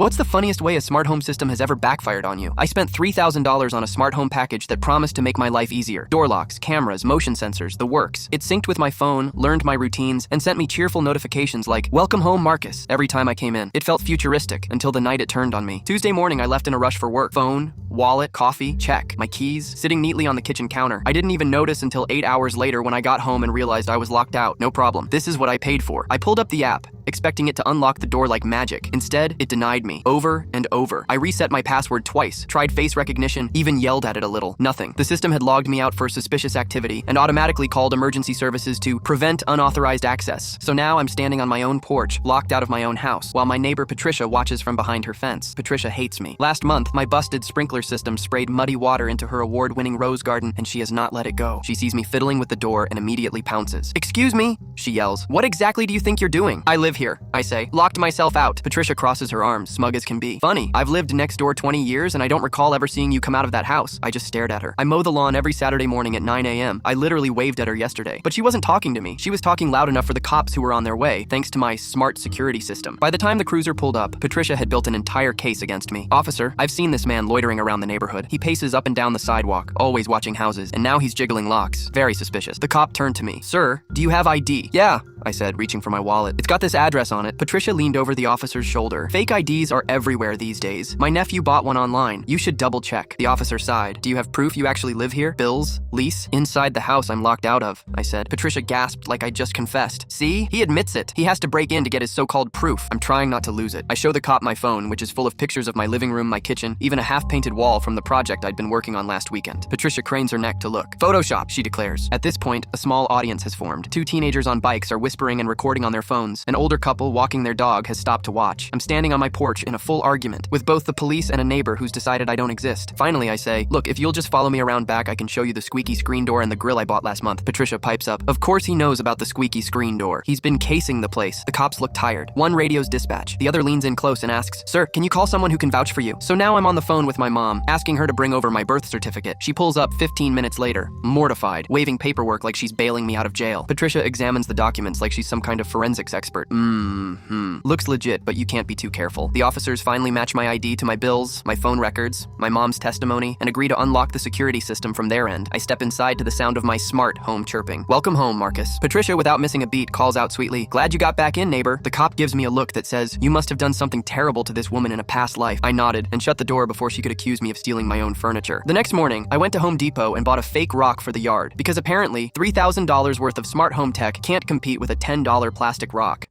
What's the funniest way a smart home system has ever backfired on you? I spent $3,000 on a smart home package that promised to make my life easier. Door locks, cameras, motion sensors, the works. It synced with my phone, learned my routines, and sent me cheerful notifications like, "Welcome home, Marcus," every time I came in. It felt futuristic until the night it turned on me. Tuesday morning, I left in a rush for work. Phone, wallet, coffee, check. My keys, sitting neatly on the kitchen counter. I didn't even notice until 8 hours later when I got home and realized I was locked out. No problem. This is what I paid for. I pulled up the app, expecting it to unlock the door like magic. Instead, it denied me, over and over. I reset my password twice, tried face recognition, even yelled at it a little. Nothing. The system had logged me out for suspicious activity and automatically called emergency services to prevent unauthorized access. So now I'm standing on my own porch, locked out of my own house, while my neighbor Patricia watches from behind her fence. Patricia hates me. Last month, my busted sprinkler system sprayed muddy water into her award-winning rose garden, and she has not let it go. She sees me fiddling with the door and immediately pounces. "Excuse me," she yells. "What exactly do you think you're doing?" "I live here," I say. "Locked myself out." Patricia crosses her arms, smug as can be. "Funny, I've lived next door 20 years and I don't recall ever seeing you come out of that house." I just stared at her. "I mow the lawn every Saturday morning at 9 a.m. I literally waved at her yesterday. But she wasn't talking to me. She was talking loud enough for the cops who were on their way, thanks to my smart security system. By the time the cruiser pulled up, Patricia had built an entire case against me. "Officer, I've seen this man loitering around the neighborhood. He paces up and down the sidewalk, always watching houses, and now he's jiggling locks. Very suspicious." The cop turned to me. "Sir, do you have ID?" "Yeah," I said, reaching for my wallet. "It's got this address on it." Patricia leaned over the officer's shoulder. "Fake IDs are everywhere these days. My nephew bought one online. You should double check." The officer sighed. "Do you have proof you actually live here? Bills? Lease?" "Inside the house I'm locked out of," I said. Patricia gasped like I just confessed. "See? He admits it. He has to break in to get his so-called proof." I'm trying not to lose it. I show the cop my phone, which is full of pictures of my living room, my kitchen, even a half-painted wall from the project I'd been working on last weekend. Patricia cranes her neck to look. "Photoshop," she declares. At this point, a small audience has formed. Two teenagers on bikes are whispering and recording on their phones. An older couple walking their dog has stopped to watch. I'm standing on my porch in a full argument with both the police and a neighbor who's decided I don't exist. Finally, I say, "Look, if you'll just follow me around back, I can show you the squeaky screen door and the grill I bought last month." Patricia pipes up. Of course he knows about the squeaky screen door. He's been casing the place. The cops look tired. One radios dispatch. The other leans in close and asks, "Sir, can you call someone who can vouch for you?" So now I'm on the phone with my mom, asking her to bring over my birth certificate. She pulls up 15 minutes later, mortified, waving paperwork like she's bailing me out of jail. Patricia examines the documents like she's some kind of forensics expert. Looks legit, but you can't be too careful. The officers finally match my ID to my bills, my phone records, my mom's testimony, and agree to unlock the security system from their end. I step inside to the sound of my smart home chirping. "Welcome home, Marcus." Patricia, without missing a beat, calls out sweetly, "Glad you got back in, neighbor." The cop gives me a look that says, "You must have done something terrible to this woman in a past life." I nodded and shut the door before she could accuse me of stealing my own furniture. The next morning, I went to Home Depot and bought a fake rock for the yard, because apparently $3,000 worth of smart home tech can't compete with a $10 plastic rock.